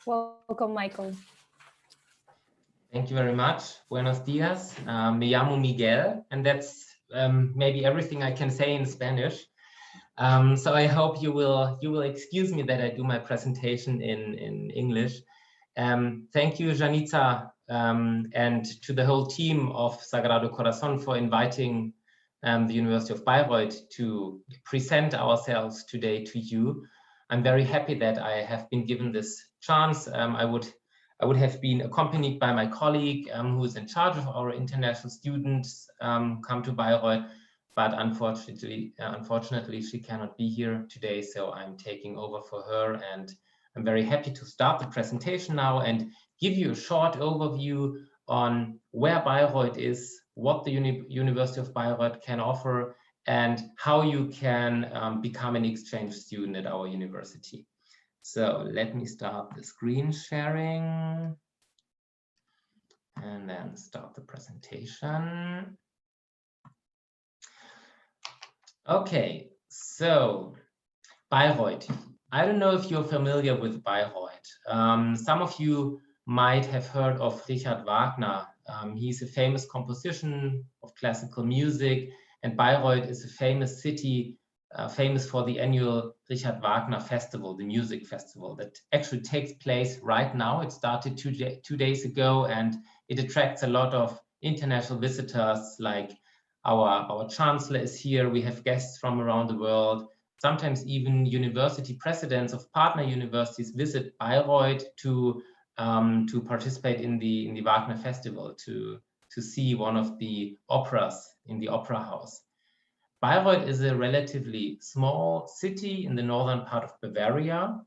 Welcome, Michael. Thank you very much. Buenos dias. Me llamo Miguel, and that's maybe everything I can say in Spanish. So I hope you will excuse me that I do my presentation in English. Thank you, Janita, and to the whole team of Sagrado Corazón for inviting the University of Bayreuth to present ourselves today to you. I'm very happy that I have been given this chance. I would have been accompanied by my colleague who is in charge of our international students come to Bayreuth, but unfortunately she cannot be here today, so I'm taking over for her, and I'm very happy to start the presentation now and give you a short overview on where Bayreuth is, what the University of Bayreuth can offer, and how you can become an exchange student at our university. So let me start the screen sharing and then start the presentation. Okay, so Bayreuth. I don't know if you're familiar with Bayreuth. Some of you might have heard of Richard Wagner. He's a famous composition of classical music, and Bayreuth is a famous city, famous for the annual Richard Wagner Festival, the music festival that actually takes place right now. It started two days ago, and it attracts a lot of international visitors. Like our chancellor is here. We have guests from around the world. Sometimes even university presidents of partner universities visit Bayreuth to participate in the Wagner Festival, to see one of the operas in the opera house. Bayreuth is a relatively small city in the northern part of Bavaria,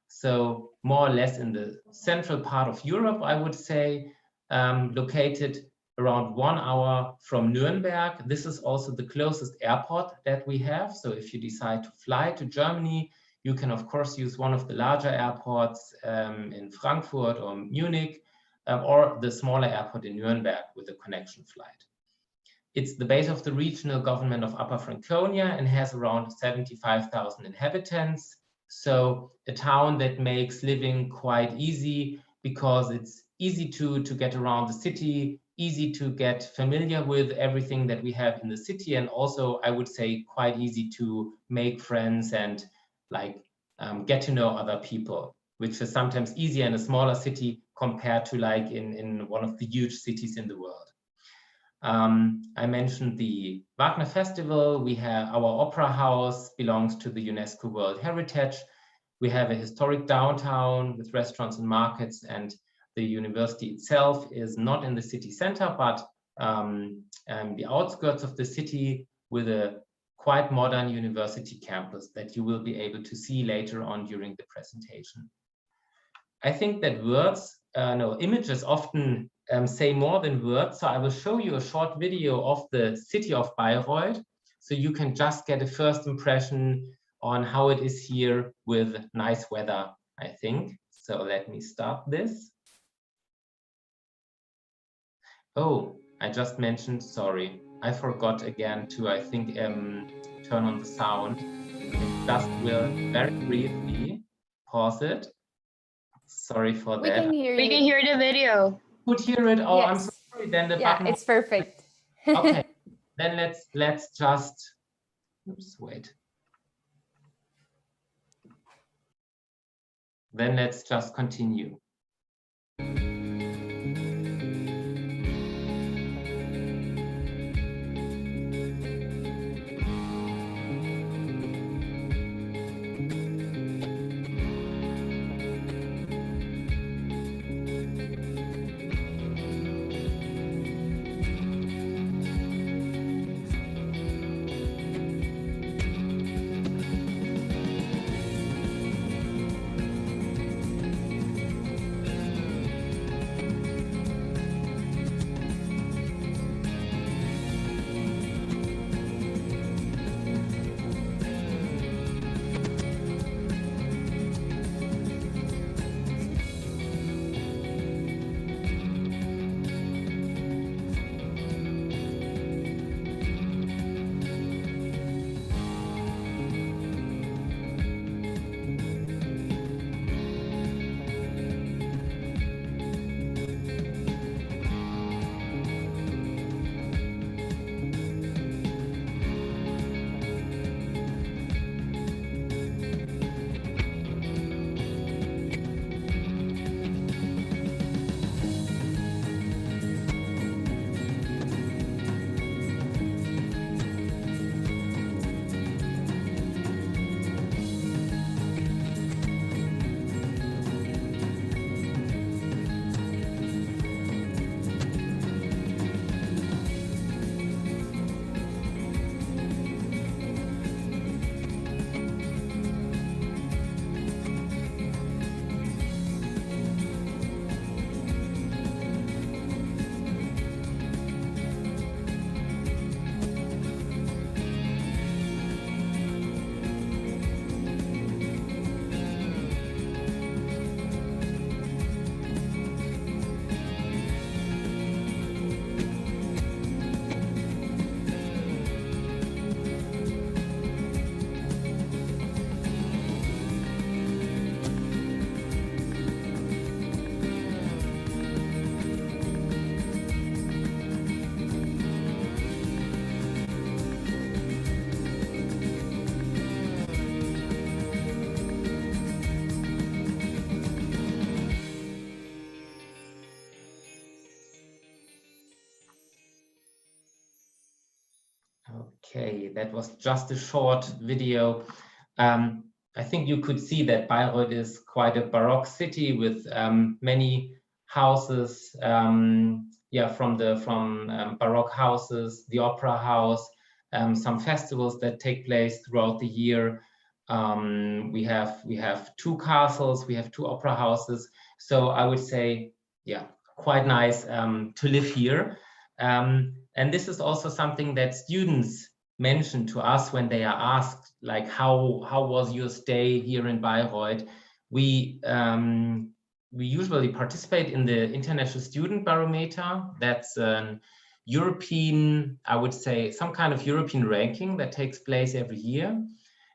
so more or less in the central part of Europe, I would say, located around 1 hour from Nuremberg. This is also the closest airport that we have. So if you decide to fly to Germany, you can of course use one of the larger airports in Frankfurt or Munich, or the smaller airport in Nuremberg with a connection flight. It's the base of the regional government of Upper Franconia and has around 75,000 inhabitants. So a town that makes living quite easy because it's easy to get around the city, easy to get familiar with everything that we have in the city, and also I would say quite easy to make friends and get to know other people, which is sometimes easier in a smaller city compared to like in one of the huge cities in the world. I mentioned the Wagner Festival. We have our opera house belongs to the UNESCO World Heritage. We have a historic downtown with restaurants and markets, and the university itself is not in the city center, but the outskirts of the city with a quite modern university campus that you will be able to see later on during the presentation. I think that images often say more than words, so I will show you a short video of the city of Bayreuth, so you can just get a first impression on how it is here with nice weather, I think. So let me start this. Oh, I just mentioned, sorry, I forgot again to, I think, turn on the sound. Just will very briefly pause it. Sorry for that. We can hear you. We can hear the video. Could hear it? Oh, Yes. I'm so sorry. Then the button. It's perfect. Okay, then let's just. Oops, wait. Then let's just continue. Okay, that was just a short video. I think you could see that Bayreuth is quite a Baroque city with many houses. Yeah, from Baroque houses, the Opera House, some festivals that take place throughout the year. We have two castles, we have two opera houses. So I would say, yeah, quite nice to live here. And this is also something that students mention to us when they are asked, like, how was your stay here in Bayreuth? We usually participate in the International Student Barometer. That's an European, I would say, some kind of European ranking that takes place every year,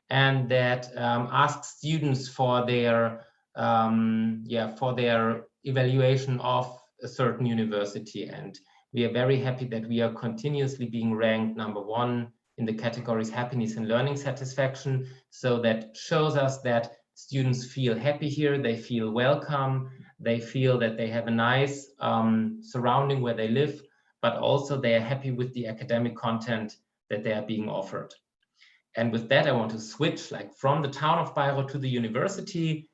and that asks students for their evaluation of a certain university. And we are very happy that we are continuously being ranked #1 in the categories happiness and learning satisfaction. So that shows us that students feel happy here, they feel welcome, they feel that they have a nice surrounding where they live, but also they are happy with the academic content that they are being offered. And with that, I want to switch from the town of Bayreuth to the university.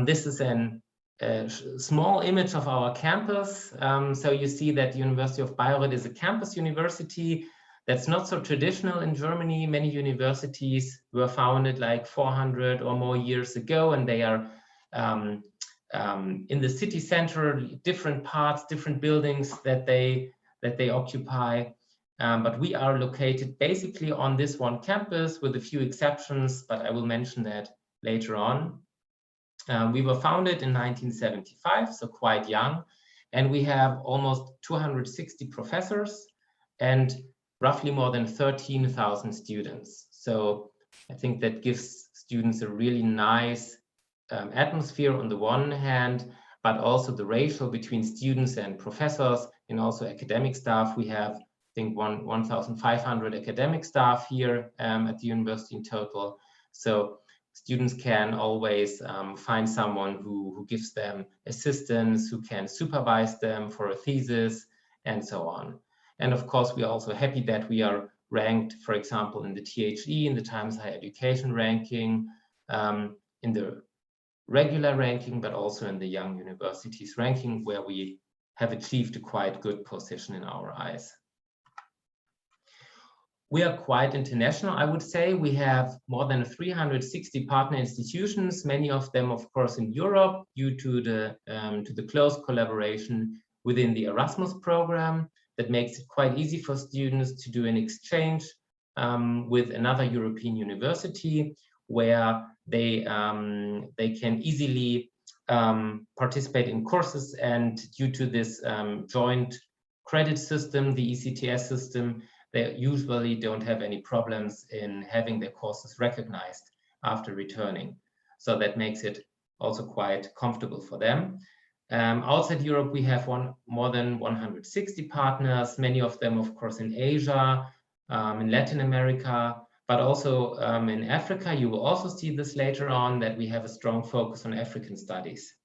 This is a small image of our campus. So you see that the University of Bayreuth is a campus university that's not so traditional in Germany. Many universities were founded like 400 or more years ago, and they are in the city center, different parts, different buildings that they occupy. But we are located basically on this one campus with a few exceptions, but I will mention that later on. We were founded in 1975, so quite young, and we have almost 260 professors and roughly more than 13,000 students. So I think that gives students a really nice atmosphere on the one hand, but also the ratio between students and professors and also academic staff. We have, I think, 1,500 academic staff here at the university in total. So students can always find someone who gives them assistance, who can supervise them for a thesis, and so on. And of course, we are also happy that we are ranked, for example, in the THE, in the Times Higher Education ranking, in the regular ranking, but also in the Young Universities ranking, where we have achieved a quite good position in our eyes. We are quite international, I would say. We have more than 360 partner institutions, many of them, of course, in Europe, due to the close collaboration within the Erasmus program. That makes it quite easy for students to do an exchange with another European university, where they can easily participate in courses. And due to this joint credit system, the ECTS system, they usually don't have any problems in having their courses recognized after returning. So that makes it also quite comfortable for them. Outside Europe, we have more than 160 partners, many of them, of course, in Asia, in Latin America, but also in Africa. You will also see this later on, that we have a strong focus on African studies.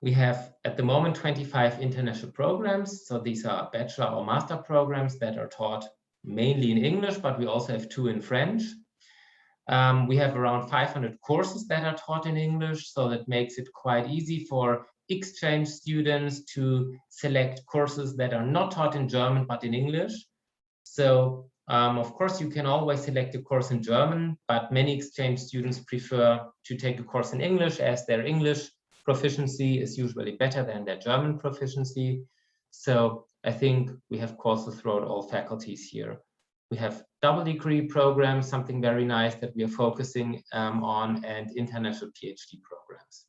We have, at the moment, 25 international programs. So these are bachelor or master programs that are taught mainly in English, but we also have 2 in French. We have around 500 courses that are taught in English, so that makes it quite easy for exchange students to select courses that are not taught in German, but in English. So, of course, you can always select a course in German, but many exchange students prefer to take a course in English, as their English proficiency is usually better than their German proficiency. So I think we have courses throughout all faculties here. We have double degree programs, something very nice that we are focusing on, and international PhD programs.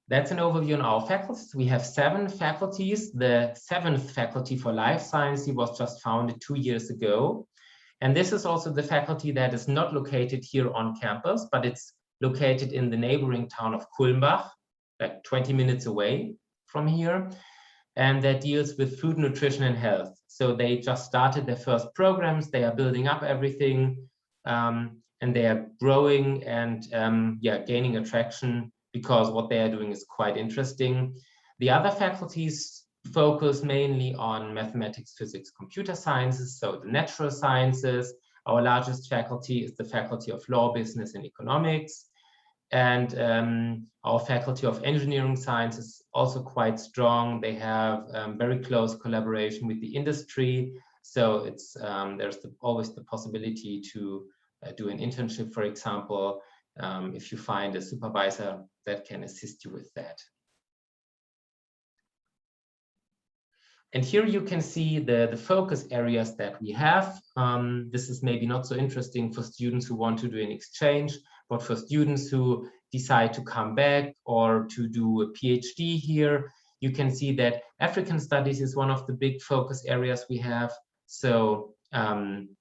That's an overview on our faculties. We have 7 faculties. The 7th faculty for life science was just founded 2 years ago. And this is also the faculty that is not located here on campus, but it's located in the neighboring town of Kulmbach, like 20 minutes away from here. And that deals with food, nutrition, and health. So they just started their first programs. They are building up everything, and they are growing and gaining attraction, because what they are doing is quite interesting. The other faculties focus mainly on mathematics, physics, computer sciences, so the natural sciences. Our largest faculty is the Faculty of Law, Business, and Economics. And our Faculty of Engineering Science is also quite strong. They have very close collaboration with the industry. So it's there's always the possibility to do an internship, for example, if you find a supervisor that can assist you with that. And here you can see the focus areas that we have. This is maybe not so interesting for students who want to do an exchange, but for students who decide to come back or to do a PhD here, you can see that African studies is one of the big focus areas we have. So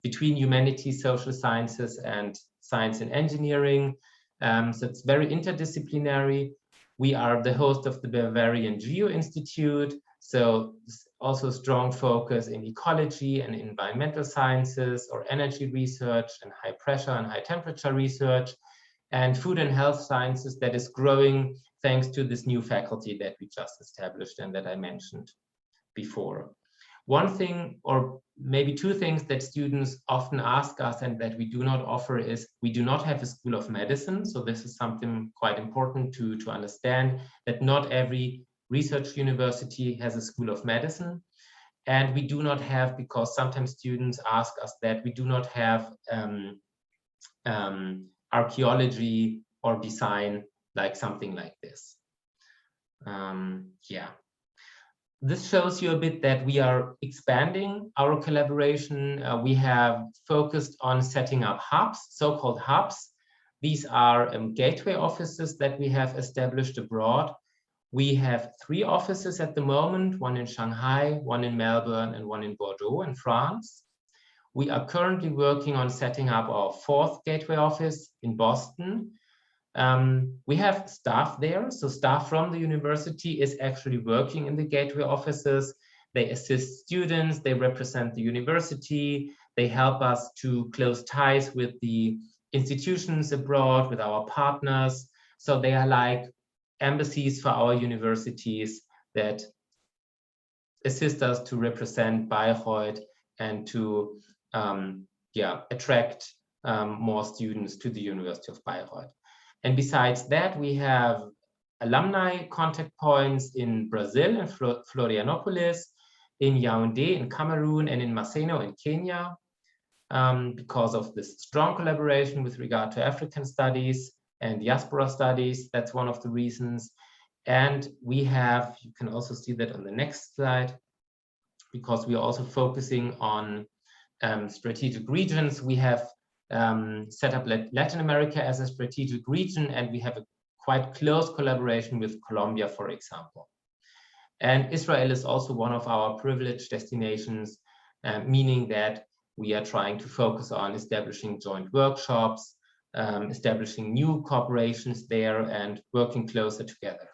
between humanities, social sciences, and science and engineering. So it's very interdisciplinary. We are the host of the Bavarian Geo Institute. So also strong focus in ecology and environmental sciences, or energy research and high pressure and high temperature research, and food and health sciences that is growing thanks to this new faculty that we just established and that I mentioned before. One thing, or maybe two things that students often ask us and that we do not offer is we do not have a school of medicine. So this is something quite important to understand, that not every research university has a school of medicine. And we do not have, because sometimes students ask us that, we do not have archaeology or design, like something like this. Yeah. This shows you a bit that we are expanding our collaboration. We have focused on setting up hubs, so-called hubs. These are gateway offices that we have established abroad. We have 3 offices at the moment, one in Shanghai, one in Melbourne, and one in Bordeaux in France. We are currently working on setting up our 4th gateway office in Boston. We have staff there, so staff from the university is actually working in the gateway offices. They assist students, they represent the university, they help us to close ties with the institutions abroad, with our partners. So they are like embassies for our universities that assist us to represent Bayreuth and to attract more students to the University of Bayreuth. And besides that, we have alumni contact points in Brazil, in Florianopolis, in Yaoundé, in Cameroon, and in Maseno, in Kenya, because of this strong collaboration with regard to African studies and diaspora studies. That's one of the reasons. And we have, you can also see that on the next slide, because we are also focusing on strategic regions. We have set up Latin America as a strategic region, and we have a quite close collaboration with Colombia, for example. And Israel is also one of our privileged destinations, meaning that we are trying to focus on establishing joint workshops, establishing new corporations there, and working closer together.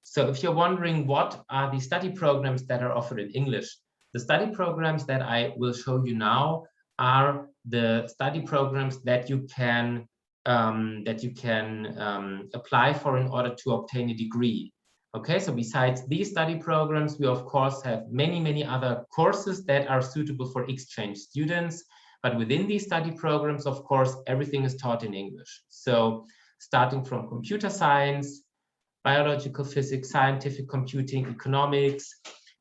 So if you're wondering what are the study programs that are offered in English, the study programs that I will show you now are the study programs that you can apply for in order to obtain a degree. Okay, so besides these study programs, we of course have many other courses that are suitable for exchange students. But within these study programs, of course, everything is taught in English. So starting from computer science, biological physics, scientific computing, economics.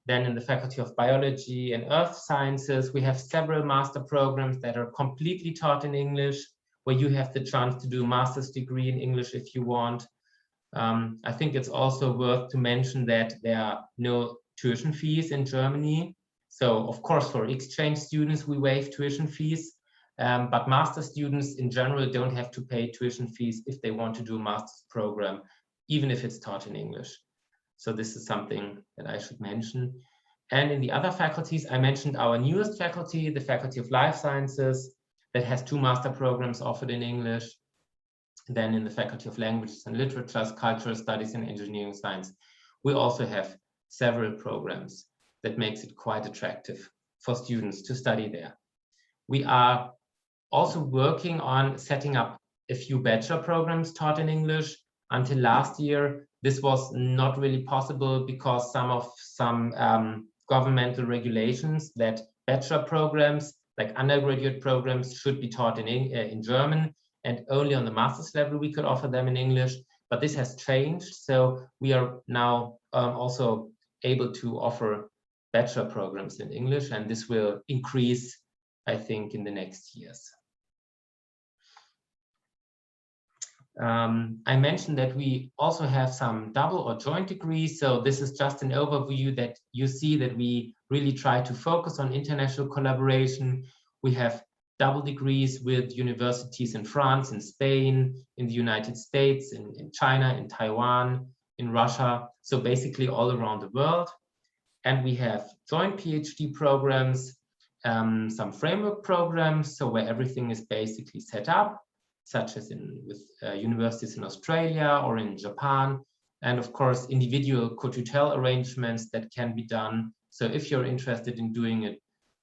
Then in the Faculty of Biology and Earth Sciences, we have several master programs that are completely taught in English, where you have the chance to do a master's degree in English if you want. I think it's also worth to mention that there are no tuition fees in Germany. So of course, for exchange students, we waive tuition fees, but master students in general don't have to pay tuition fees if they want to do a master's program, even if it's taught in English. So this is something that I should mention. And in the other faculties, I mentioned our newest faculty, the Faculty of Life Sciences, that has 2 master programs offered in English. Then in the Faculty of Languages and Literatures, Cultural Studies and Engineering Science, we also have several programs that makes it quite attractive for students to study there. We are also working on setting up a few bachelor programs taught in English. Until last year, this was not really possible because some governmental regulations that bachelor programs, like undergraduate programs, should be taught in German, and only on the master's level we could offer them in English. But this has changed, so we are now also able to offer bachelor programs in English, and this will increase, I think, in the next years. I mentioned that we also have some double or joint degrees, so this is just an overview that you see that we really try to focus on international collaboration. We have double degrees with universities in France, in Spain, in the United States, in China, in Taiwan, in Russia, so basically all around the world. And we have joint PhD programs, some framework programs, so where everything is basically set up, such as with universities in Australia or in Japan, and of course individual co-tutel arrangements that can be done. So if you're interested in doing a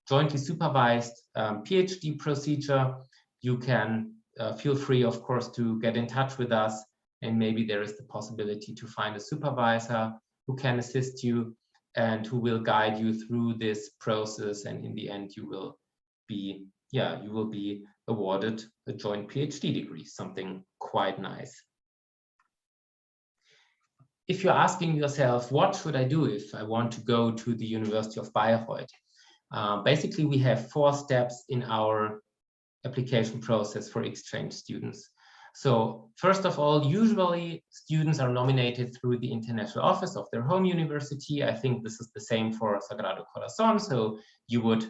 jointly supervised PhD procedure, you can feel free, of course, to get in touch with us, and maybe there is the possibility to find a supervisor who can assist you and who will guide you through this process, and in the end you will be awarded a joint PhD degree, something quite nice. If you're asking yourself, what should I do if I want to go to the University of Bayreuth? Basically, we have 4 steps in our application process for exchange students. So first of all, usually students are nominated through the international office of their home university. I think this is the same for Sagrado Corazón. So you would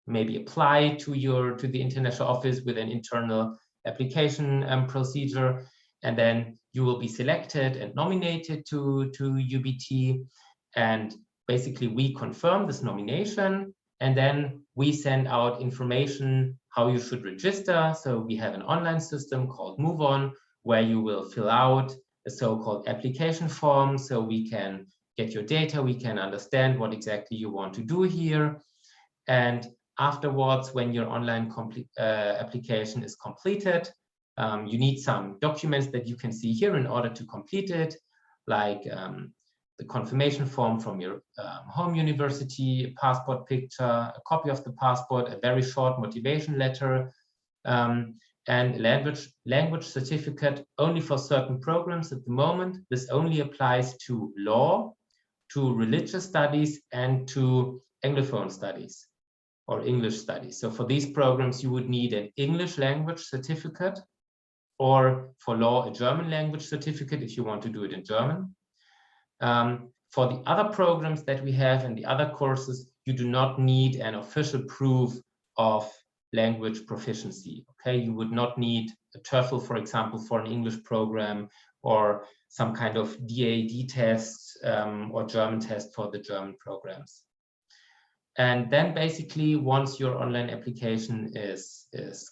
maybe apply to the international office with an internal application procedure, and then you will be selected and nominated to UBT, and basically we confirm this nomination, and then we send out information how you should register. So we have an online system called MoveOn, where you will fill out a so-called application form, so we can get your data, we can understand what exactly you want to do here. And afterwards, when your online application is completed, you need some documents that you can see here in order to complete it, like the confirmation form from your home university, a passport picture, a copy of the passport, a very short motivation letter, and language certificate only for certain programs at the moment. This only applies to law, to religious studies, and to Anglophone studies or English studies. So for these programs, you would need an English language certificate, or for law, a German language certificate if you want to do it in German. For the other programs that we have and the other courses, you do not need an official proof of language proficiency. Okay, you would not need a TOEFL, for example, for an English program, or some kind of DAD test or German test for the German programs. And then basically, once your online application is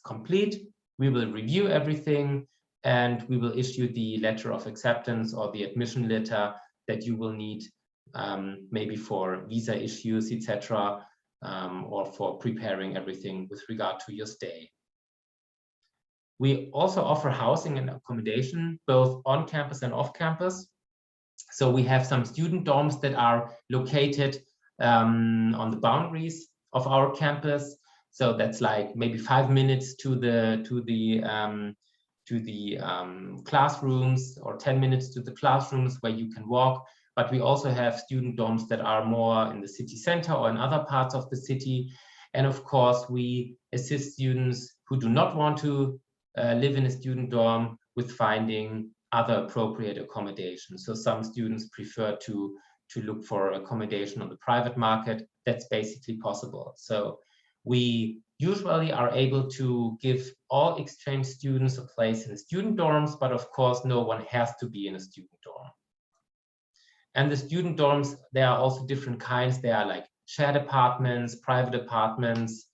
complete, we will review everything, and we will issue the letter of acceptance or the admission letter that you will need maybe for visa issues, etc., or for preparing everything with regard to your stay. We also offer housing and accommodation, both on campus and off campus. So we have some student dorms that are located on the boundaries of our campus. So that's like maybe 5 minutes to the classrooms, or 10 minutes to the classrooms where you can walk. But we also have student dorms that are more in the city center or in other parts of the city. And of course, we assist students who do not want to live in a student dorm with finding other appropriate accommodation. So some students prefer to look for accommodation on the private market. That's basically possible. So we usually are able to give all exchange students a place in student dorms, but of course, no one has to be in a student dorm. And the student dorms, there are also different kinds. There are like shared apartments, private apartments.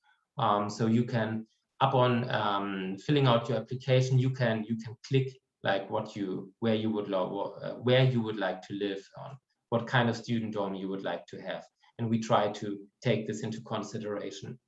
So you can, upon filling out your application, you can click like where you would like to live, on what kind of student dorm you would like to have. And we try to take this into consideration.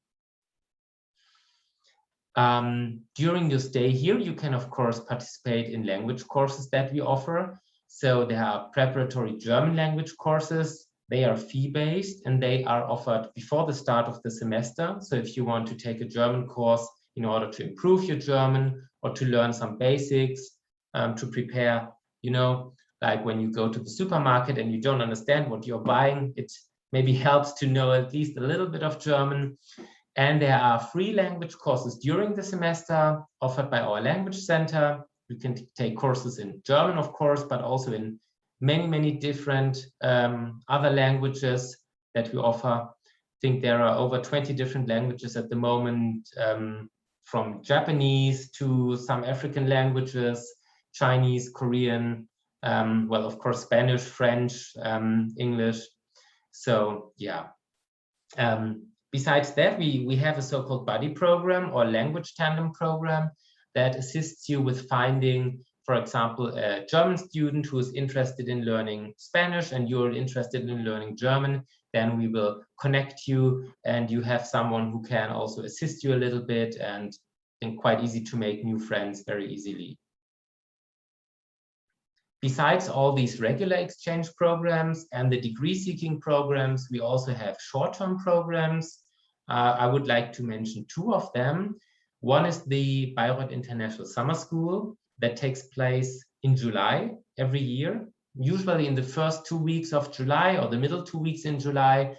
During your stay here, you can of course participate in language courses that we offer. So there are preparatory German language courses. They are fee-based and they are offered before the start of the semester. So if you want to take a German course in order to improve your German or to learn some basics, to prepare, you know, like when you go to the supermarket and you don't understand what you're buying, it maybe helps to know at least a little bit of German. And there are free language courses during the semester offered by our language center. You can take courses in German, of course, but also in many different other languages that we offer. I think there are over 20 different languages at the moment, from Japanese to some African languages, Chinese, Korean, well, of course, Spanish, French, English. So yeah. Besides that, we have a so-called buddy program or language tandem program that assists you with finding, for example, a German student who is interested in learning Spanish and you're interested in learning German. Then we will connect you and you have someone who can also assist you a little bit, and I think quite easy to make new friends very easily. Besides all these regular exchange programs and the degree-seeking programs, we also have short-term programs. I would like to mention two of them. One is the Bayreuth International Summer School that takes place in July every year, usually in the first 2 weeks of July or the middle 2 weeks in July,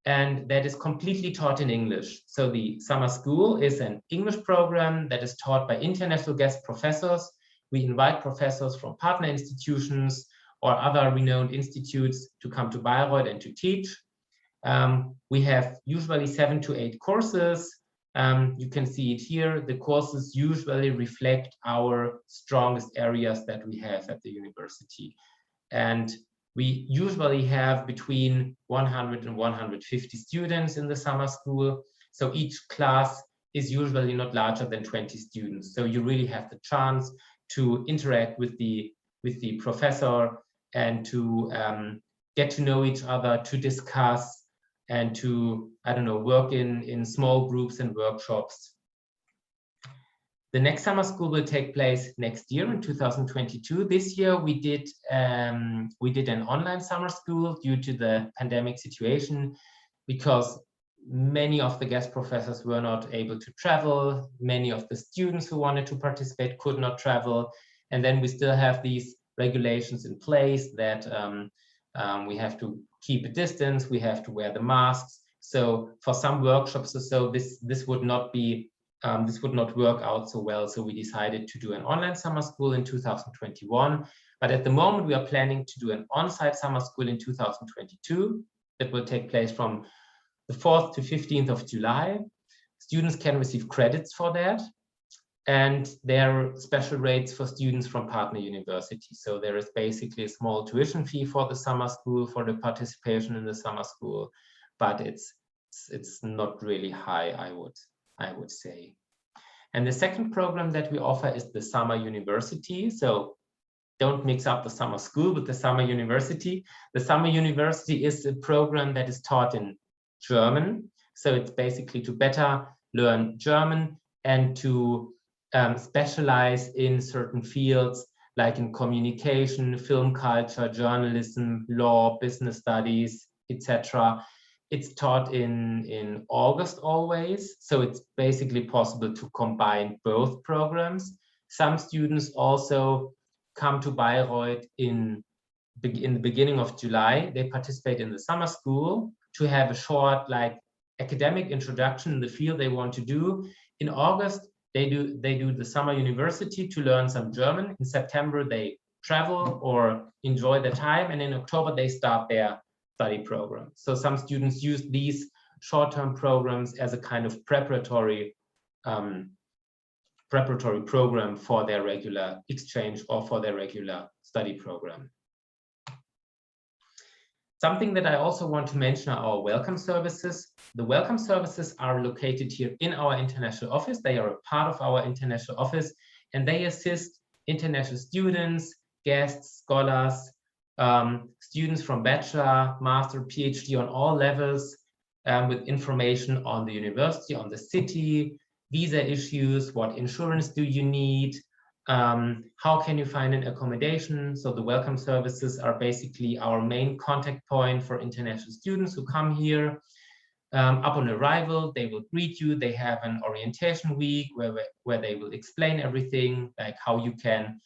and that is completely taught in English. So the summer school is an English program that is taught by international guest professors. We invite professors from partner institutions or other renowned institutes to come to Bayreuth and to teach. We have usually 7 to 8 courses. You can see it here. The courses usually reflect our strongest areas that we have at the university. And we usually have between 100 and 150 students in the summer school. So each class is usually not larger than 20 students. So you really have the chance to interact with the professor and to get to know each other, to discuss, and to, I don't know, work in small groups and workshops. The next summer school will take place next year in 2022. This year we did an online summer school due to the pandemic situation, because many of the guest professors were not able to travel. Many of the students who wanted to participate could not travel. And then we still have these regulations in place that we have to keep a distance, we have to wear the masks. So for some workshops or so, this would not work out so well. So we decided to do an online summer school in 2021. But at the moment, we are planning to do an on-site summer school in 2022 that will take place from the 4th to 15th of July. Students can receive credits for that. And there are special rates for students from partner universities. So there is basically a small tuition fee for the summer school, for the participation in the summer school, but it's not really high, I would say. And the second program that we offer is the summer university. So don't mix up the summer school with the summer university. The summer university is a program that is taught in German. So it's basically to better learn German and to specialize in certain fields like in communication, film culture, journalism, law, business studies, etc. It's taught in August always. So it's basically possible to combine both programs. Some students also come to Bayreuth in the beginning of July. They participate in the summer school to have a short academic introduction in the field they want to do. In August, they do the summer university to learn some German. In September, they travel or enjoy the time. And in October, they start their study program. So some students use these short-term programs as a kind of preparatory program for their regular exchange or for their regular study program. Something that I also want to mention are our welcome services. The welcome services are located here in our international office. They are a part of our international office, and they assist international students, guests, scholars, students from bachelor, master, PhD on all levels with information on the university, on the city, visa issues, what insurance do you need, How can you find an accommodation? So the welcome services are basically our main contact point for international students who come here. Upon arrival, they will greet you. They have an orientation week where they will explain everything, like how you can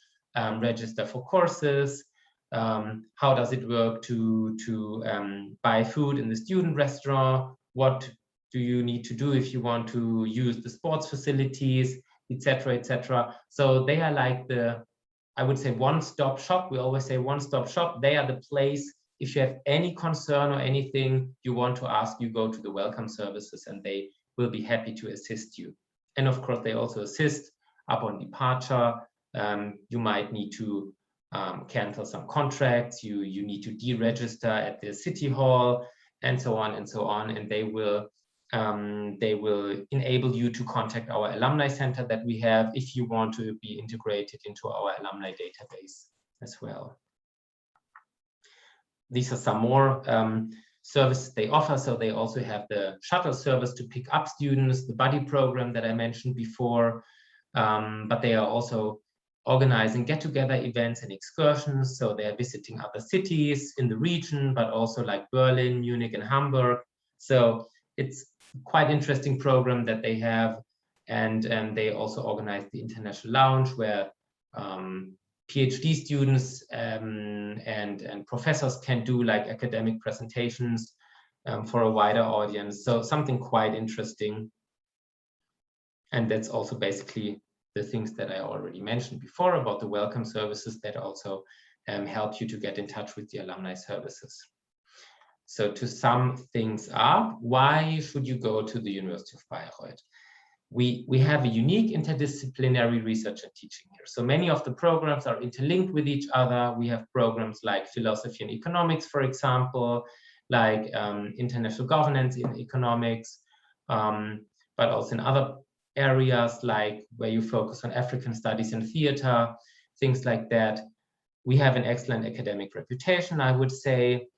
register for courses, how does it work to buy food in the student restaurant, what do you need to do if you want to use the sports facilities, etc., etc. So they are like the, I would say, one-stop shop. We always say one-stop shop. They are the place. If you have any concern or anything you want to ask, you go to the welcome services and they will be happy to assist you. And of course, they also assist upon departure. You might need to cancel some contracts. You need to deregister at the city hall, and so on and so on. And they will enable you to contact our alumni center that we have if you want to be integrated into our alumni database as well. These are some more services they offer. So they also have the shuttle service to pick up students, the buddy program that I mentioned before, but they are also organizing get-together events and excursions. So they're visiting other cities in the region, but also like Berlin, Munich, and Hamburg. So it's quite interesting program that they have. And they also organize the International Lounge where PhD students and professors can do like academic presentations for a wider audience. So something quite interesting. And that's also basically the things that I already mentioned before about the welcome services that also help you to get in touch with the alumni services. So to sum things up, why should you go to the University of Bayreuth? We have a unique interdisciplinary research and teaching here. So many of the programs are interlinked with each other. We have programs like philosophy and economics, for example, like international governance in economics, but also in other areas like where you focus on African studies and theater, things like that. We have an excellent academic reputation, I would say.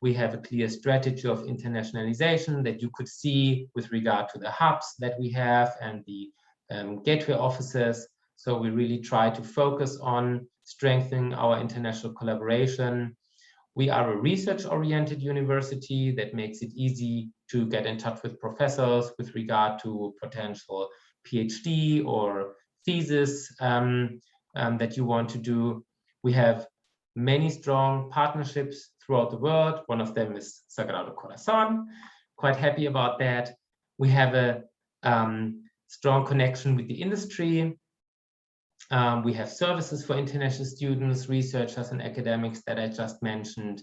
We have a clear strategy of internationalization that you could see with regard to the hubs that we have and the gateway offices. So we really try to focus on strengthening our international collaboration. We are a research-oriented university that makes it easy to get in touch with professors with regard to potential PhD or thesis that you want to do. We have many strong partnerships throughout the world. One of them is Sagrado Corazon. Quite happy about that. We have a strong connection with the industry. We have services for international students, researchers, and academics that I just mentioned.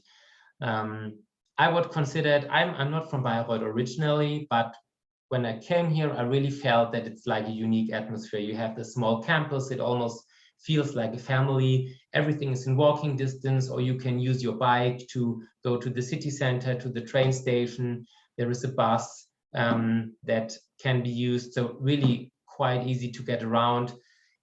I would consider it, I'm not from Bayreuth originally, but when I came here, I really felt that it's like a unique atmosphere. You have the small campus, it almost feels like a family. Everything is in walking distance, or you can use your bike to go to the city center, to the train station. There is a bus that can be used. So really quite easy to get around.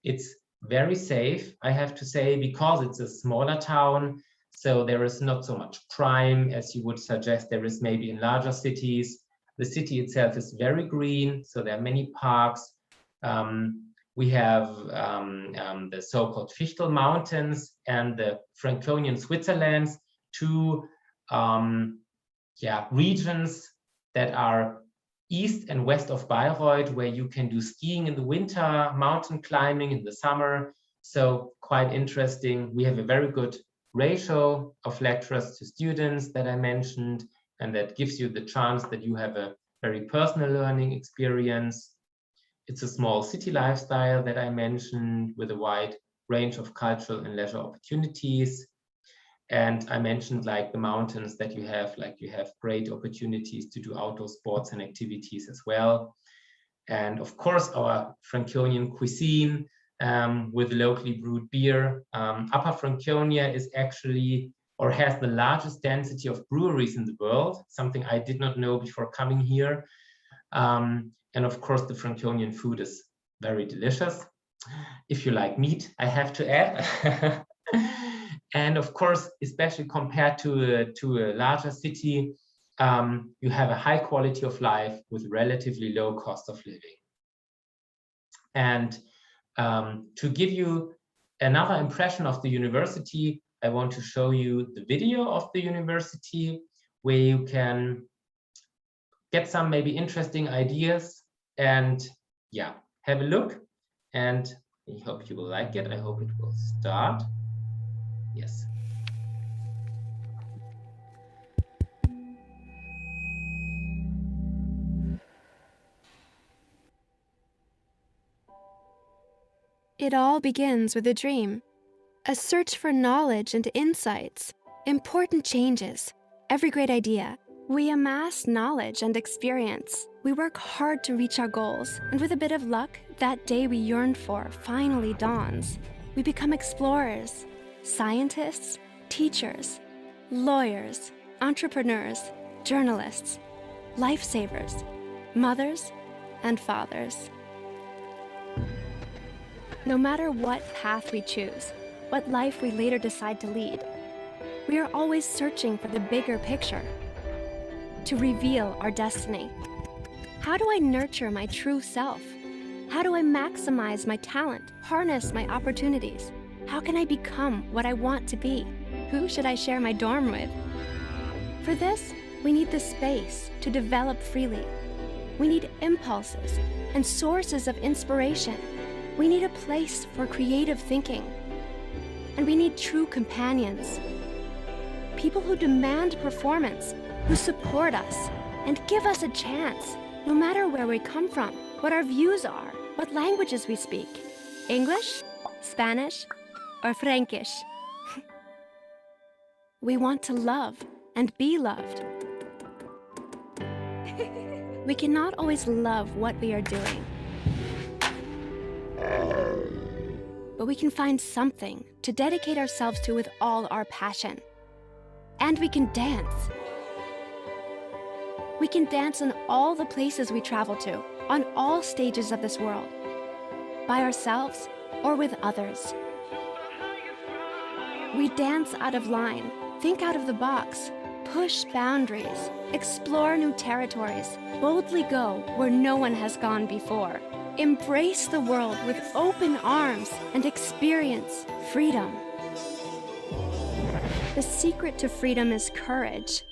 It's very safe, I have to say, because it's a smaller town. So there is not so much crime as you would suggest there is maybe in larger cities. The city itself is very green, so there are many parks. We have the so-called Fichtel Mountains and the Franconian Switzerland, two regions that are east and west of Bayreuth, where you can do skiing in the winter, mountain climbing in the summer. So quite interesting. We have a very good ratio of lecturers to students that I mentioned, and that gives you the chance that you have a very personal learning experience. It's a small city lifestyle that I mentioned with a wide range of cultural and leisure opportunities. And I mentioned like the mountains that you have great opportunities to do outdoor sports and activities as well. And of course, our Franconian cuisine with locally brewed beer. Upper Franconia is actually, or has the largest density of breweries in the world, something I did not know before coming here. And of course, the Franconian food is very delicious. If you like meat, I have to add. And of course, especially compared to a larger city, you have a high quality of life with relatively low cost of living. And to give you another impression of the university, I want to show you the video of the university where you can get some maybe interesting ideas and yeah, have a look. And I hope you will like it. I hope it will start. Yes. It all begins with a dream, a search for knowledge and insights, important changes, every great idea. We amass knowledge and experience. We work hard to reach our goals, and with a bit of luck, that day we yearned for finally dawns. We become explorers, scientists, teachers, lawyers, entrepreneurs, journalists, lifesavers, mothers, and fathers. No matter what path we choose, what life we later decide to lead, we are always searching for the bigger picture, to reveal our destiny. How do I nurture my true self? How do I maximize my talent, harness my opportunities? How can I become what I want to be? Who should I share my dorm with? For this, we need the space to develop freely. We need impulses and sources of inspiration. We need a place for creative thinking. And we need true companions. People who demand performance, who support us, and give us a chance, no matter where we come from, what our views are, what languages we speak. English, Spanish, or Frankish. We want to love and be loved. We cannot always love what we are doing. But we can find something to dedicate ourselves to with all our passion. And we can dance. We can dance in all the places we travel to, on all stages of this world, by ourselves or with others. We dance out of line, think out of the box, push boundaries, explore new territories, boldly go where no one has gone before. Embrace the world with open arms and experience freedom. The secret to freedom is courage.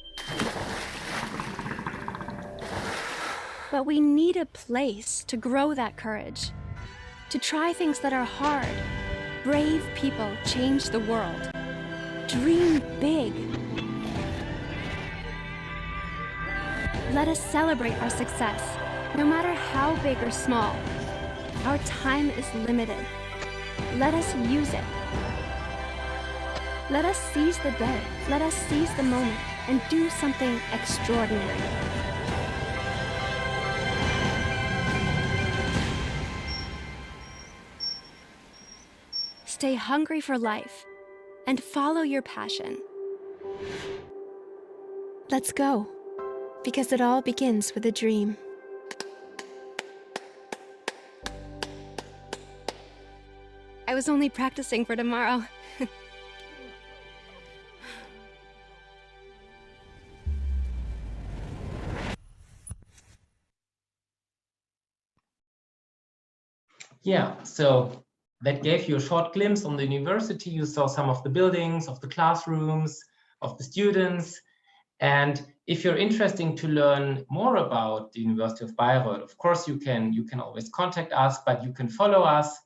But we need a place to grow that courage, to try things that are hard. Brave people change the world. Dream big. Let us celebrate our success, no matter how big or small. Our time is limited. Let us use it. Let us seize the day. Let us seize the moment and do something extraordinary. Stay hungry for life and follow your passion. Let's go, because it all begins with a dream. I was only practicing for tomorrow. Yeah, so that gave you a short glimpse on the university. You saw some of the buildings, of the classrooms, of the students. And if you're interested to learn more about the University of Bayreuth, of course, you can always contact us, but you can follow us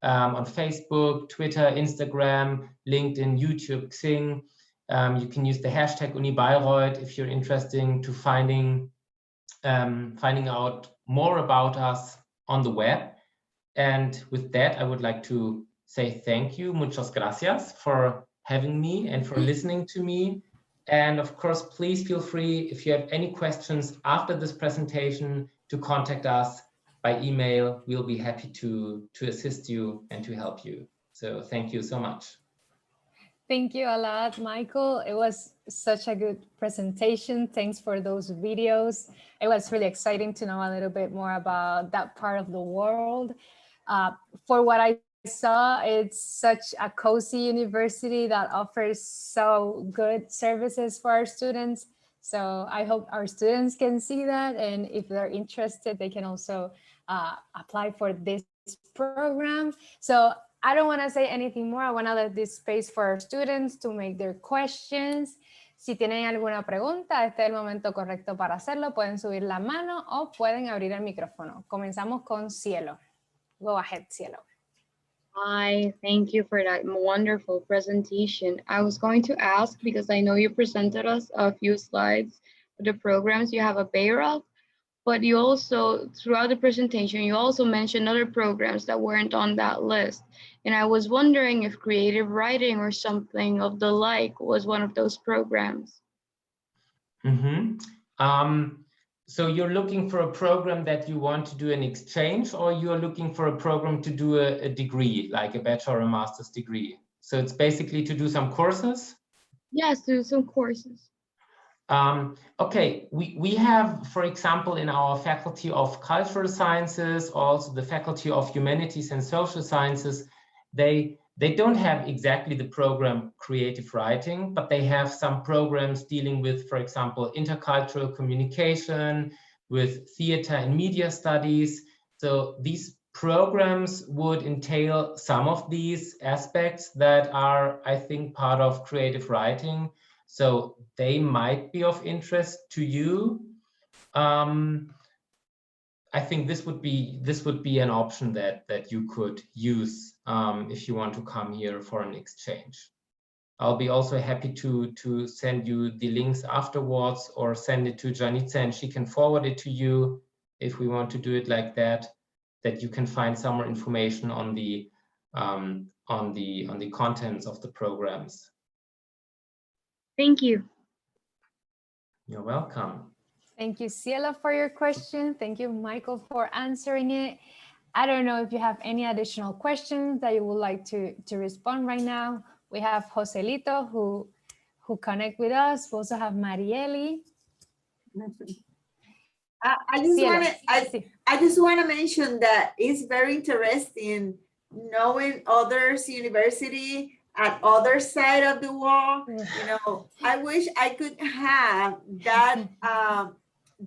on Facebook, Twitter, Instagram, LinkedIn, YouTube, Xing. You can use the hashtag UniBayreuth if you're interested to finding out more about us on the web. And with that, I would like to say thank you, muchas gracias, for having me and for listening to me. And of course, please feel free, if you have any questions after this presentation, to contact us by email. We'll be happy to assist you and to help you. So thank you so much. Thank you a lot, Michael. It was such a good presentation. Thanks for those videos. It was really exciting to know a little bit more about that part of the world. For what I saw, it's such a cozy university that offers so good services for our students. So I hope our students can see that. And if they're interested, they can also apply for this program. So I don't want to say anything more. I want to let this space for our students to make their questions. Si tienen alguna pregunta, este es el momento correcto para hacerlo. Pueden subir la mano o pueden abrir el micrófono. Comenzamos con Cielo. Go ahead, Cielo. Hi, thank you for that wonderful presentation. I was going to ask, because I know you presented us a few slides for the programs you have at Bayreuth, but you also, throughout the presentation, you also mentioned other programs that weren't on that list. And I was wondering if creative writing or something of the like was one of those programs. So you're looking for a program that you want to do an exchange, or you're looking for a program to do a degree, like a bachelor or a master's degree? So it's basically to do some courses? Yes, do some courses. Okay, we have, for example, in our Faculty of Cultural Sciences, also the Faculty of Humanities and Social Sciences, they don't have exactly the program creative writing, but they have some programs dealing with, for example, intercultural communication, with theater and media studies. So these programs would entail some of these aspects that are, I think, part of creative writing. So they might be of interest to you. I think this would be an option that you could use if you want to come here for an exchange. I'll be also happy to send you the links afterwards, or send it to Janitza and she can forward it to you if we want to do it like that. That you can find some more information on the contents of the programs. Thank you. You're welcome. Thank you, Cielo, for your question. Thank you, Michael, for answering it. I don't know if you have any additional questions that you would like to respond right now. We have Joselito who connect with us. We also have Marieli. I just want to mention that it's very interesting knowing others' university at other side of the world. You know, I wish I could have that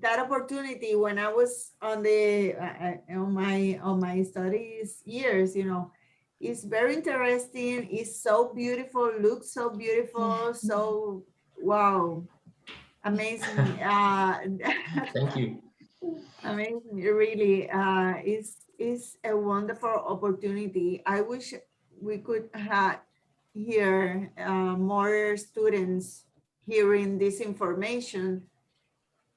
that opportunity when I was on the on my studies years. You know, it's very interesting. It's so beautiful. Looks so beautiful. So wow, amazing. Thank you. Amazing. It really is a wonderful opportunity. I wish we could have here more students hearing this information,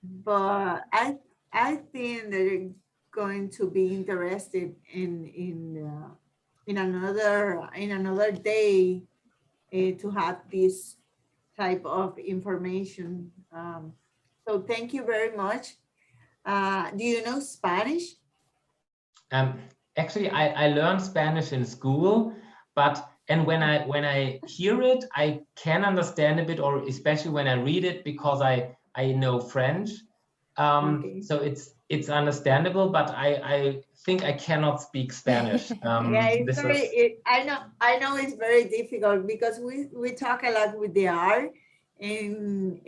but I think they're going to be interested in another day to have this type of information. So thank you very much. Do you know Spanish? Actually, I learned Spanish in school, and when I hear it, I can understand a bit, or especially when I read it, because I know French. Okay. So it's understandable, but I think I cannot speak Spanish. Yeah, it's I know it's very difficult because we talk a lot with the R, and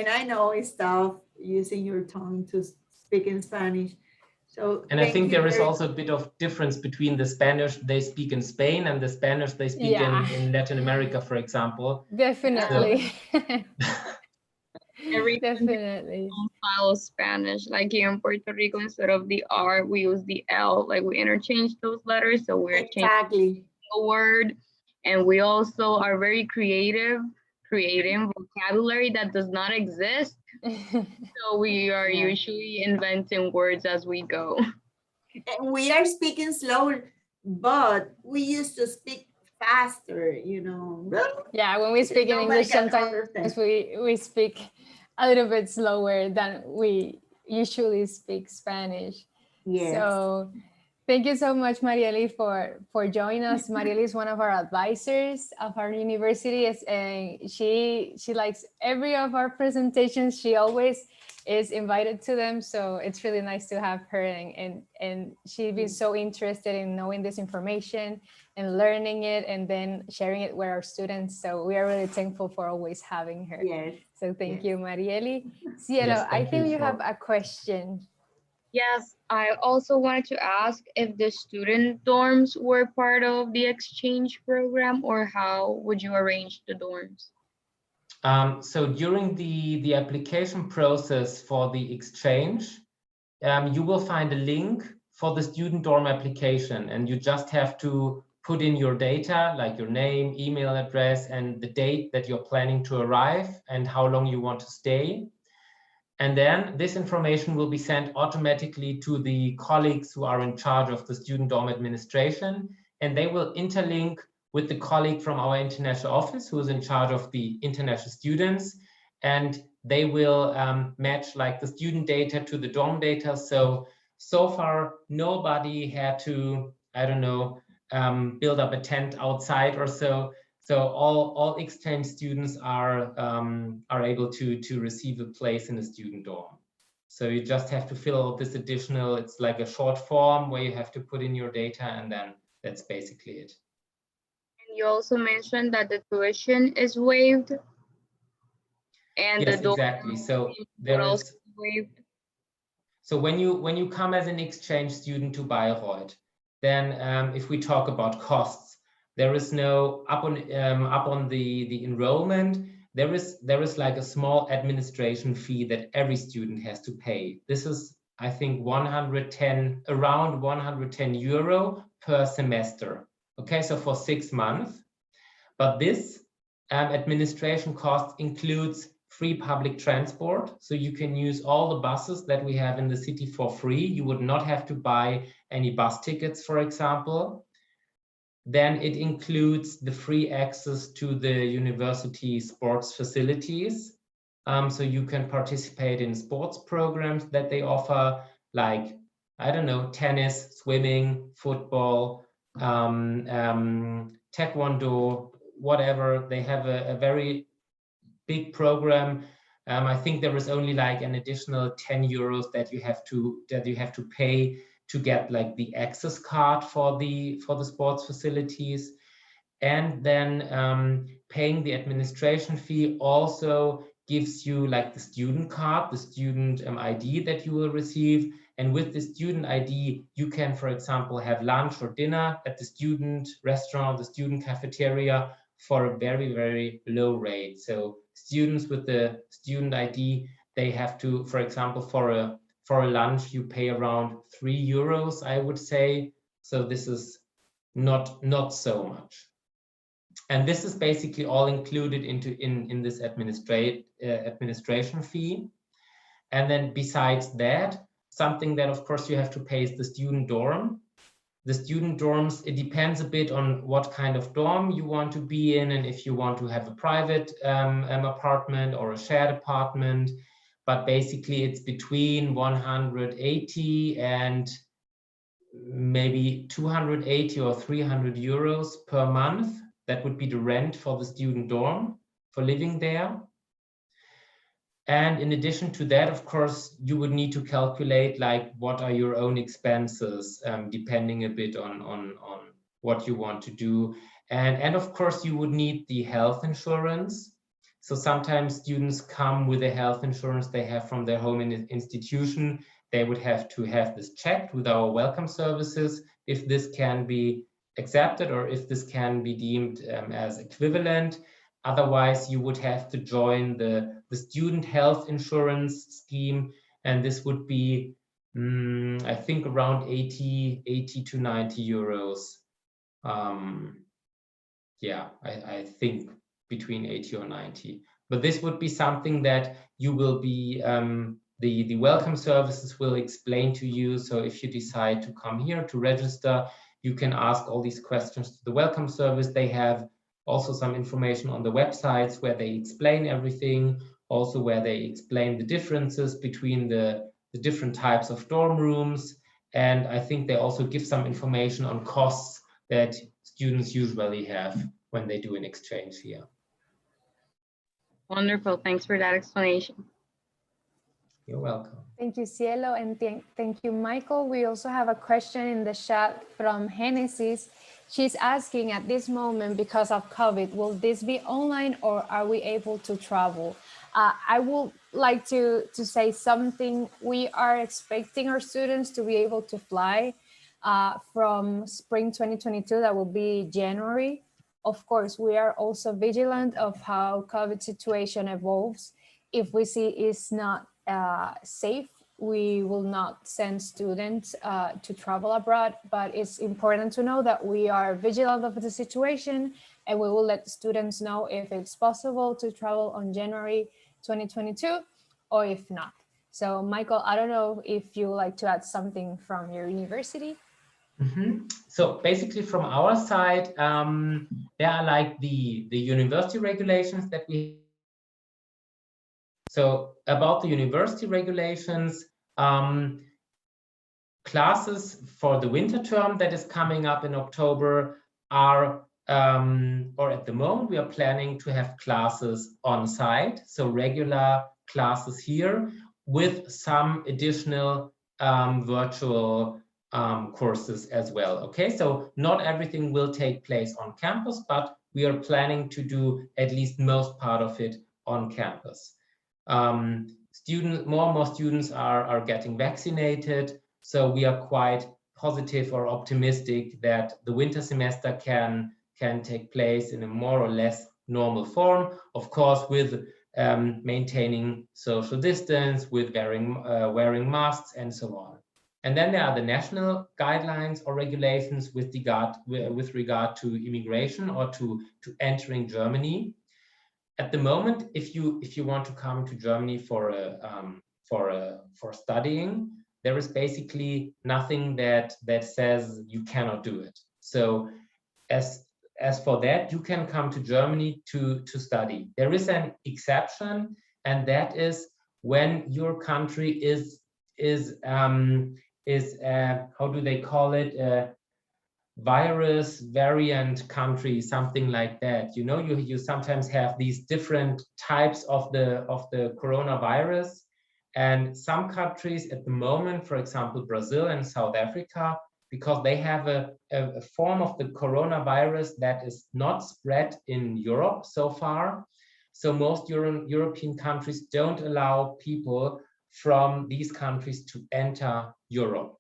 I know stuff using your tongue to speak in Spanish. So and I think there is also a bit of difference between the Spanish they speak in Spain and the Spanish they speak in Latin America, for example. Definitely. Definitely. Style of Spanish, like here in Puerto Rico, instead of the R, we use the L. Like we interchange those letters, so we're changing the word. And we also are very creating vocabulary that does not exist. So we are usually inventing words as we go. And we are speaking slower, but we used to speak faster, you know. Yeah, when we speak in English, sometimes we speak a little bit slower than we usually speak Spanish. Yes. So thank you so much, Marieli, for joining us. Marieli is one of our advisors of our university, and she likes every of our presentations. She always is invited to them, so it's really nice to have her, and she'd be so interested in knowing this information and learning it and then sharing it with our students. So we are really thankful for always having her. Yes. So thank you, Marieli. Cielo, Yes, I think you have a question. Yes, I also wanted to ask if the student dorms were part of the exchange program, or how would you arrange the dorms? So during the application process for the exchange, you will find a link for the student dorm application, and you just have to put in your data, like your name, email address, and the date that you're planning to arrive and how long you want to stay. And then this information will be sent automatically to the colleagues who are in charge of the student dorm administration, and they will interlink with the colleague from our international office who is in charge of the international students, and they will match like the student data to the dorm data. So far, nobody had to, I don't know, build up a tent outside or so. So all exchange students are able to receive a place in a student dorm. So you just have to fill out this additional, it's like a short form where you have to put in your data, and then that's basically it. And you also mentioned that the tuition is waived, and Yes, the dorm exactly. So would there also is, be waived. so when you come as an exchange student to Bayreuth, then if we talk about costs, there is no up on the enrollment. There is like a small administration fee that every student has to pay. This is, I think, around 110 euro per semester. Okay, so for 6 months. But this administration cost includes free public transport. So you can use all the buses that we have in the city for free. You would not have to buy any bus tickets, for example. Then it includes the free access to the university sports facilities. So you can participate in sports programs that they offer, like, I don't know, tennis, swimming, football, taekwondo, whatever. They have a very big program. I think there is only like an additional 10 euros that you have to pay to get like the access card for the sports facilities. And then paying the administration fee also gives you like the student card, the student ID that you will receive. And with the student ID, you can, for example, have lunch or dinner at the student restaurant, the student cafeteria, for a very, very low rate. So students with the student ID, they have to, for example, for a lunch, you pay around 3 euros, I would say. So this is not so much. And this is basically all included in this administration fee. And then besides that, something that of course you have to pay is the student dorm. The student dorms, it depends a bit on what kind of dorm you want to be in, and if you want to have a private apartment or a shared apartment. But basically it's between 180 and maybe 280 or 300 euros per month. That would be the rent for the student dorm for living there. And in addition to that, of course, you would need to calculate like what are your own expenses, depending a bit on what you want to do. And of course, you would need the health insurance. So sometimes students come with a health insurance they have from their home institution. They would have to have this checked with our welcome services if this can be accepted or if this can be deemed as equivalent. Otherwise, you would have to join the student health insurance scheme, and this would be, I think, around 80 to 90 euros. Yeah, I think between 80 or 90. But this would be something that you will be, the welcome services will explain to you. So if you decide to come here to register, you can ask all these questions to the welcome service. They have also some information on the websites where they explain everything, also where they explain the differences between the different types of dorm rooms. And I think they also give some information on costs that students usually have when they do an exchange here. Wonderful. Thanks for that explanation. You're welcome. Thank you, Cielo, and thank you, Michael. We also have a question in the chat from Genesis. She's asking, at this moment, because of COVID, will this be online or are we able to travel? I would like to say something. We are expecting our students to be able to fly from spring 2022, that will be January. Of course, we are also vigilant of how COVID situation evolves. If we see it's not safe, we will not send students to travel abroad, but it's important to know that we are vigilant of the situation, and we will let students know if it's possible to travel on January 2022 or if not. So Michael, I don't know if you would like to add something from your university. So basically from our side, there are like the university regulations that we. So about the university regulations, classes for the winter term that is coming up in October are, or at the moment, we are planning to have classes on site. So regular classes here with some additional virtual courses as well. Okay, so not everything will take place on campus, but we are planning to do at least most part of it on campus. More and more students are getting vaccinated, so we are quite positive or optimistic that the winter semester can take place in a more or less normal form, of course, with maintaining social distance, with wearing masks and so on. And then there are the national guidelines or regulations with regard to immigration or to entering Germany. At the moment, if you want to come to Germany for studying, there is basically nothing that says you cannot do it. So as for that, you can come to Germany to study. There is an exception, and that is when your country is how do they call it, virus variant country, something like that. You know, you sometimes have these different types of the coronavirus, and some countries at the moment, for example Brazil and South Africa, because they have a form of the coronavirus that is not spread in Europe so far. So most European countries don't allow people from these countries to enter Europe.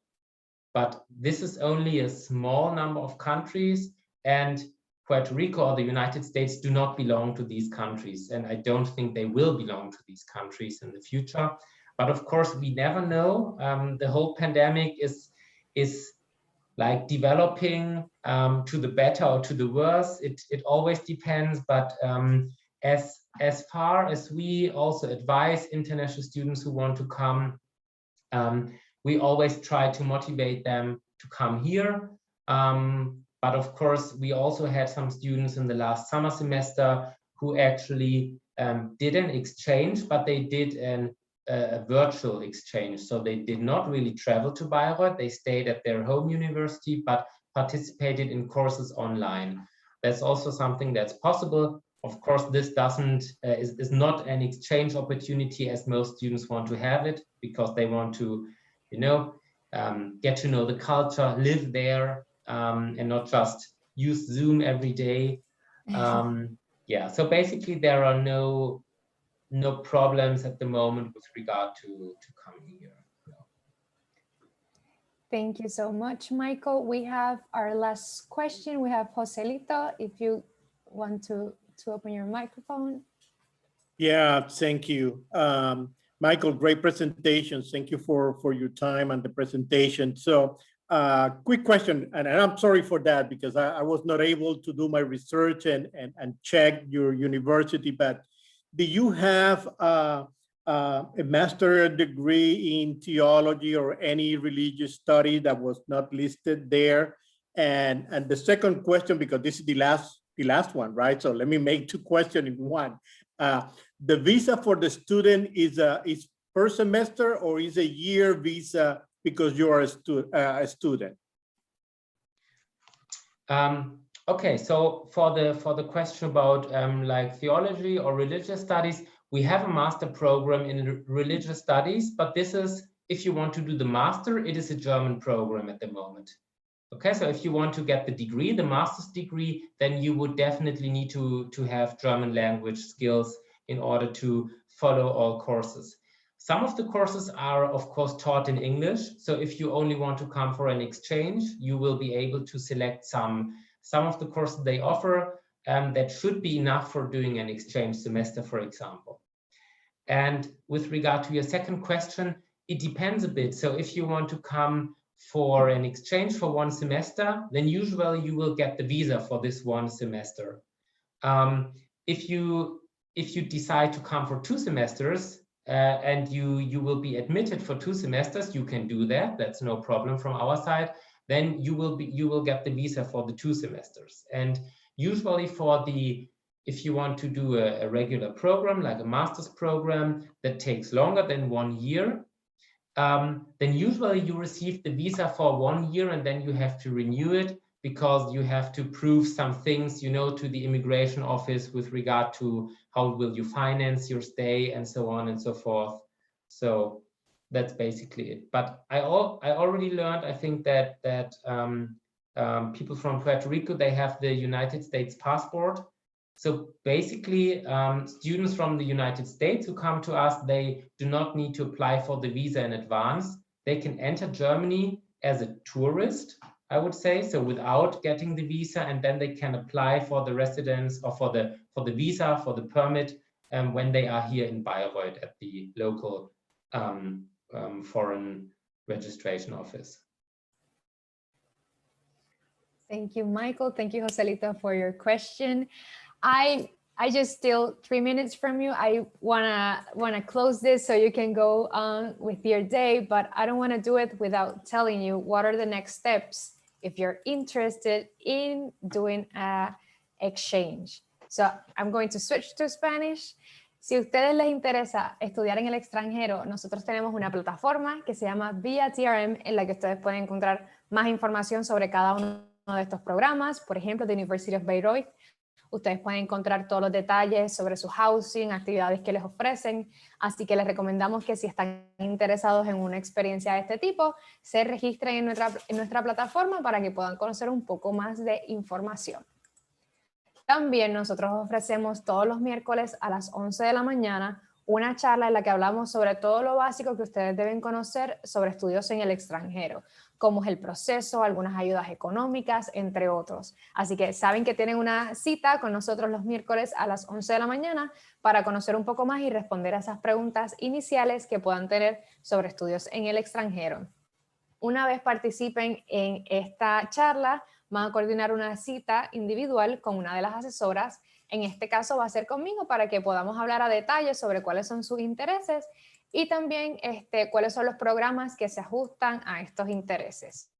But this is only a small number of countries, and Puerto Rico or the United States do not belong to these countries, and I don't think they will belong to these countries in the future. But of course, we never know. The whole pandemic is like developing to the better or to the worse. It always depends, but as far as we also advise international students who want to come, we always try to motivate them to come here. But of course, we also had some students in the last summer semester who actually did an exchange, but they did a virtual exchange. So they did not really travel to Bayreuth. They stayed at their home university, but participated in courses online. That's also something that's possible. Of course, this is not an exchange opportunity as most students want to have it, because they want to, you know, get to know the culture, live there, and not just use Zoom every day. Yeah, so basically there are no problems at the moment with regard to coming here. Thank you so much, Michael. We have our last question. We have Joselito, if you want to open your microphone. Yeah, thank you. Michael, great presentation. Thank you for your time and the presentation. So quick question, and I'm sorry for that because I was not able to do my research and check your university, but do you have a master's degree in theology or any religious study that was not listed there? And the second question, because this is the last one, right? So let me make two questions in one. The visa for the student is per semester or is a year visa because you are a student? Okay, so for the question about like theology or religious studies, we have a master program in religious studies, but this is, if you want to do the master, it is a German program at the moment. Okay, so if you want to get the degree, the master's degree, then you would definitely need to have German language skills in order to follow all courses. Some of the courses are, of course, taught in English. So if you only want to come for an exchange, you will be able to select some of the courses they offer that should be enough for doing an exchange semester, for example. And with regard to your second question, it depends a bit. So if you want to come for an exchange for 1 semester, then usually you will get the visa for this 1 semester. If you decide to come for 2 semesters, and you will be admitted for 2 semesters, you can do that. That's no problem from our side. Then you will get the visa for the 2 semesters. And usually if you want to do a regular program, like a master's program that takes longer than 1 year, then usually you receive the visa for 1 year, and then you have to renew it because you have to prove some things, you know, to the immigration office with regard to how will you finance your stay and so on and so forth. So that's basically it. But I already learned, I think that people from Puerto Rico, they have the United States passport. So basically, students from the United States who come to us, they do not need to apply for the visa in advance. They can enter Germany as a tourist, I would say, so without getting the visa, and then they can apply for the residence or for the visa, for the permit, when they are here in Bayreuth at the local foreign registration office. Thank you, Michael. Thank you, Joselito, for your question. I just steal 3 minutes from you. I wanna close this so you can go on with your day, but I don't wanna do it without telling you what are the next steps if you're interested in doing a exchange. So I'm going to switch to Spanish. Si a ustedes les interesa estudiar en el extranjero, nosotros tenemos una plataforma que se llama Via TRM, en la que ustedes pueden encontrar más información sobre cada uno de estos programas. Por ejemplo, de Universität Bayreuth, ustedes pueden encontrar todos los detalles sobre su housing, actividades que les ofrecen, así que les recomendamos que si están interesados en una experiencia de este tipo, se registren en nuestra plataforma para que puedan conocer un poco más de información. También nosotros ofrecemos todos los miércoles a las 11 de la mañana una charla en la que hablamos sobre todo lo básico que ustedes deben conocer sobre estudios en el extranjero, cómo es el proceso, algunas ayudas económicas, entre otros. Así que saben que tienen una cita con nosotros los miércoles a las 11 de la mañana para conocer un poco más y responder a esas preguntas iniciales que puedan tener sobre estudios en el extranjero. Una vez participen en esta charla, van a coordinar una cita individual con una de las asesoras. En este caso va a ser conmigo para que podamos hablar a detalle sobre cuáles son sus intereses y también cuáles son los programas que se ajustan a estos intereses.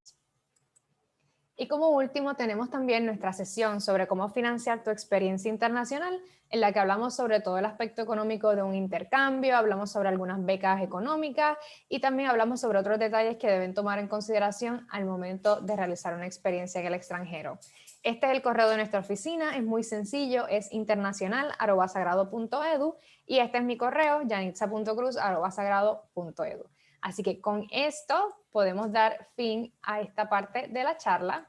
Y como último tenemos también nuestra sesión sobre cómo financiar tu experiencia internacional, en la que hablamos sobre todo el aspecto económico de un intercambio, hablamos sobre algunas becas económicas y también hablamos sobre otros detalles que deben tomar en consideración al momento de realizar una experiencia en el extranjero. Este es el correo de nuestra oficina, es muy sencillo, es internacional@sagrado.edu y este es mi correo, yanitza.cruz@sagrado.edu. Así que con esto podemos dar fin a esta parte de la charla.